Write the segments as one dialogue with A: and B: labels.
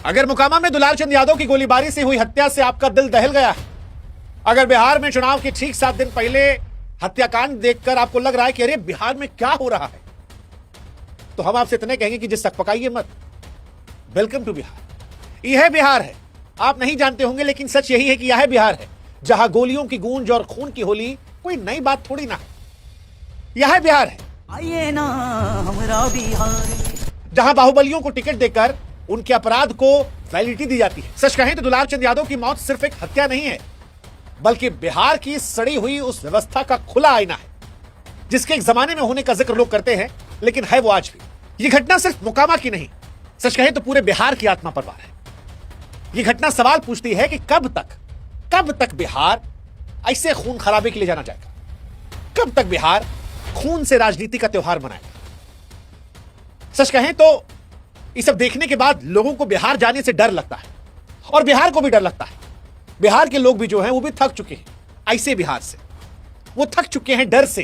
A: अगर मोकामा में दुलारचंद यादव की गोलीबारी से हुई हत्या से आपका दिल दहल गया है, अगर बिहार में चुनाव के ठीक 7 दिन पहले हत्याकांड देखकर आपको लग रहा है कि अरे बिहार में क्या हो रहा है, तो हम आपसे इतने कहेंगे कि जिस तक पकाइए मत। Welcome to Bihar. यह बिहार है, आप नहीं जानते होंगे लेकिन सच यही है कि यह बिहार है जहां गोलियों की गूंज और खून की होली कोई नई बात थोड़ी ना है। यह बिहार है
B: आइए ना हमरा बिहार,
A: जहां बाहुबलियों को टिकट देकर उनके अपराध को वैलिडिटी दी जाती है। सच कहें तो दुलारचंद यादव की मौत सिर्फ एक हत्या नहीं है, बल्कि बिहार की सड़ी हुई उस व्यवस्था का खुला आईना है जिसके एक जमाने में होने का जिक्र लोग करते हैं, लेकिन है वो आज भी। ये घटना सिर्फ मोकामा की नहीं, सच कहें तो पूरे बिहार की आत्मा पर वार है। ये घटना सवाल पूछती है कि कब तक बिहार ऐसे खून खराबे के लिए जाना जाएगा? कब तक बिहार खून से राजनीति का त्योहार मनाएगा? सच कहें तो ये सब देखने के बाद लोगों को बिहार जाने से डर लगता है और बिहार को भी डर लगता है। बिहार के लोग भी जो हैं वो भी थक चुके हैं ऐसे बिहार से। वो थक चुके हैं डर से,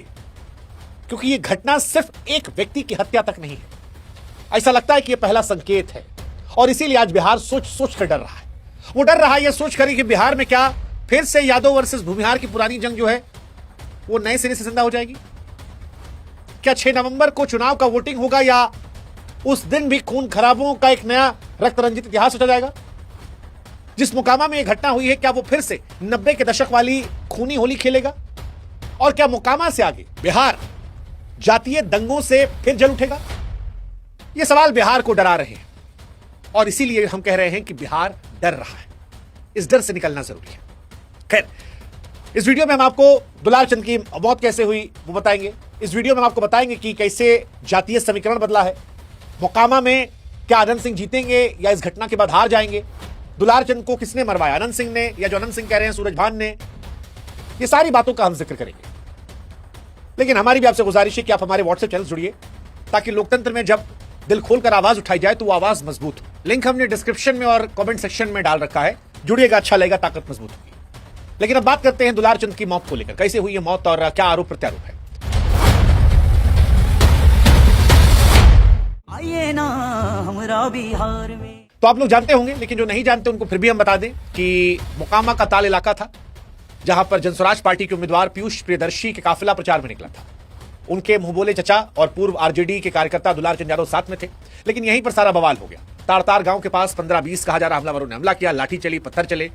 A: क्योंकि ये घटना सिर्फ एक व्यक्ति की हत्या तक नहीं है। ऐसा लगता है कि यह पहला संकेत है और इसीलिए आज बिहार सोच कर डर रहा है। वो डर रहा है यह सोचकर कि बिहार में क्या फिर से यादव वर्सेस भूमिहार की पुरानी जंग जो है वो नए सिरे से जिंदा हो जाएगी? क्या 6 नवंबर को चुनाव का वोटिंग होगा या उस दिन भी खून खराबों का एक नया रक्त रंजित इतिहास रचा जाएगा? जिस मोकामा में यह घटना हुई है, क्या वो फिर से 90 के दशक वाली खूनी होली खेलेगा? और क्या मोकामा से आगे बिहार जातीय दंगों से फिर जल उठेगा? ये सवाल बिहार को डरा रहे हैं और इसीलिए हम कह रहे हैं कि बिहार डर रहा है। इस डर से निकलना जरूरी है। खैर, इस वीडियो में हम आपको दुलारचंद की मौत कैसे हुई वो बताएंगे। इस वीडियो में हम आपको बताएंगे कि कैसे जातीय समीकरण बदला है। मोकामा में क्या आनंद सिंह जीतेंगे या इस घटना के बाद हार जाएंगे? दुलारचंद को किसने मरवाया, आनंद सिंह ने या जो आनंद सिंह कह रहे हैं सूरज भान ने? ये सारी बातों का हम जिक्र करेंगे। लेकिन हमारी भी आपसे गुजारिश है कि आप हमारे व्हाट्सएप चैनल जुड़िए ताकि लोकतंत्र में जब दिल खोलकर आवाज उठाई जाए तो वो आवाज मजबूत हो। लिंक हमने डिस्क्रिप्शन में और कमेंट सेक्शन में डाल रखा है, जुड़िएगा, अच्छा लगेगा, ताकत मजबूत होगी। लेकिन अब बात करते हैं दुलारचंद की मौत को लेकर। कैसे हुई ये मौत और क्या आरोप प्रत्यारोप है?
B: आइए ना हमरा बिहार में।
A: तो आप लोग जानते होंगे, लेकिन जो नहीं जानते उनको फिर भी हम बता दें कि मोकामा का ताल इलाका था जहां पर जनस्वराज पार्टी के उम्मीदवार पीयूष प्रियदर्शी के काफिला प्रचार में निकला था। उनके मुंहबोले चचा और पूर्व आरजेडी के कार्यकर्ता दुलारचंद यादव साथ में थे। लेकिन यहीं पर सारा बवाल हो गया। तारतार गांव के पास 15-20 कहा जा रहा हमलावरों ने हमला किया, लाठी चली, पत्थर चले।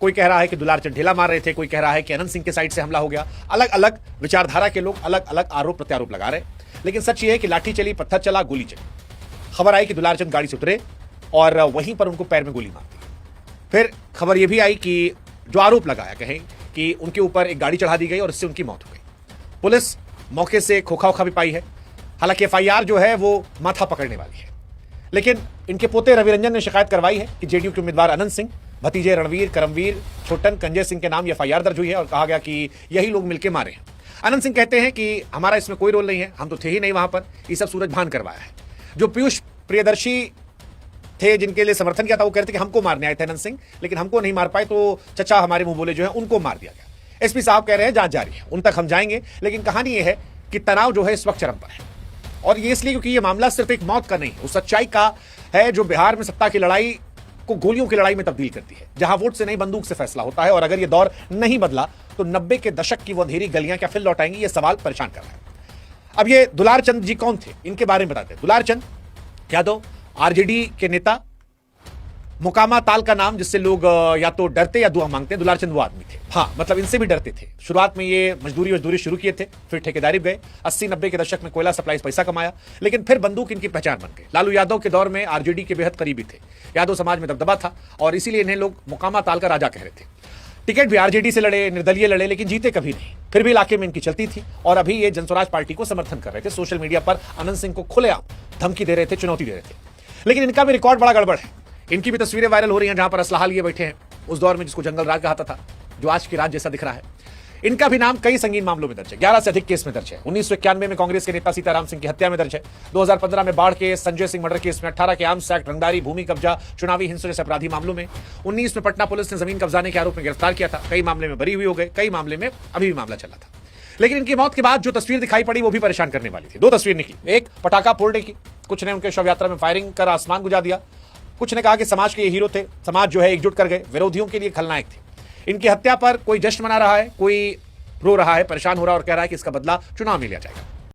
A: कोई कह रहा है कि दुलारचंद ढेला मार रहे थे, कोई कह रहा है कि आनंद सिंह के साइड से हमला हो गया। अलग अलग विचारधारा के लोग अलग अलग आरोप प्रत्यारोप लगा रहे। लेकिन सच ये है कि लाठी चली, पत्थर चला, गोली चली। खबर आई कि दुलारचंद गाड़ी से उतरे और वहीं पर उनको पैर में गोली मार दी। फिर खबर यह भी आई कि जो आरोप लगाया कहें कि उनके ऊपर एक गाड़ी चढ़ा दी गई और इससे उनकी मौत हो गई। पुलिस मौके से खोखा ओखा भी पाई है। हालांकि एफआईआर जो है वो माथा पकड़ने वाली है। लेकिन इनके पोते रवि रंजन ने शिकायत करवाई है कि जेडीयू के उम्मीदवार आनंद सिंह, भतीजे रणवीर, करमवीर, छोटन, कंजय सिंह के नाम एफआईआर दर्ज हुई है और कहा गया कि यही लोग मिलकर मारे हैं। आनंद सिंह कहते हैं कि हमारा इसमें कोई रोल नहीं है, हम तो थे ही नहीं वहां पर, ये सब सूरज भान करवाया है। जो पीयूष प्रियदर्शी थे जिनके लिए समर्थन किया था वो कहते कि हमको मारने आए थे आनंद सिंह, लेकिन हमको नहीं मार पाए तो चचा हमारे मुंह बोले जो है उनको मार दिया गया। एसपी साहब कह रहे हैं जांच जारी है, उन तक हम जाएंगे। लेकिन कहानी यह है कि तनाव जो है इस वक्त चरम पर है और ये इसलिए क्योंकि ये मामला सिर्फ एक मौत का नहीं, उस सच्चाई का है जो बिहार में सत्ता की लड़ाई को गोलियों की लड़ाई में तब्दील करती है, जहां वोट से नहीं बंदूक से फैसला होता है। और अगर ये दौर नहीं बदला तो 90 के दशक की वो अंधेरी गलियां क्या फिर लौट आएंगी? ये सवाल परेशान कर रहा है। अब ये दुलारचंद जी कौन थे, इनके बारे में बताते हैं। दुलारचंद यादव आरजेडी के नेता, मोकामा ताल का नाम जिससे लोग या तो डरते या दुआ मांगते हैं। दुलारचंद वो आदमी थे, हाँ मतलब इनसे भी डरते थे। शुरुआत में ये मजदूरी शुरू किए थे, फिर ठेकेदारी गए। 80-90 के दशक में कोयला सप्लाई पैसा कमाया, लेकिन फिर बंदूक इनकी पहचान बन गई। लालू यादव के दौर में आरजेडी के बेहद करीबी थे, यादव समाज में दबदबा था और इसीलिए इन्हें लोग मोकामा ताल का राजा कह रहे थे। टिकट भी आरजेडी से लड़े, निर्दलीय लड़े, लेकिन जीते कभी नहीं। फिर भी इलाके में इनकी चलती थी और अभी ये जनस्वराज पार्टी को समर्थन कर रहे थे। सोशल मीडिया पर आनंद सिंह को खुलेआम धमकी दे रहे थे, चुनौती दे रहे थे। लेकिन इनका भी रिकॉर्ड बड़ा गड़बड़ है। इनकी भी तस्वीरें वायरल हो रही हैं जहां पर असलाहा लिए बैठे हैं, उस दौर में जिसको जंगल राज कहा था, जो आज की राज जैसा दिख रहा है। इनका भी नाम कई संगीन मामलों में दर्ज है, 11 से अधिक केस में दर्ज है। 1991 में कांग्रेस के नेता सीताराम सिंह की हत्या में दर्ज है। 2015 में बाढ़ case, Sanjay Singh murder case में, 18 के आर्म्स एक्ट, रंगदारी, भूमि कब्जा, चुनावी हिंसा जैसे अपराधी मामलों में। 19 में पटना पुलिस ने जमीन कब्जाने के आरोप में गिरफ्तार किया था। कई मामले में बरी हुई हो गए, कई मामले में अभी भी मामला चला था। लेकिन इनकी मौत के बाद जो तस्वीर दिखाई पड़ी वो भी परेशान करने वाली थी। 2 तस्वीर निकली, एक पटाखा फोड़ने की, कुछ ने उनके शव यात्रा में फायरिंग कर आसमान गुजा दिया, कुछ ने कहा कि समाज के ये हीरो थे, समाज जो है एकजुट कर गए, विरोधियों के लिए खलनायक थे। इनकी हत्या पर कोई जश्न मना रहा है, कोई रो रहा है, परेशान हो रहा है और कह रहा है कि इसका बदला चुनाव में लिया जाएगा।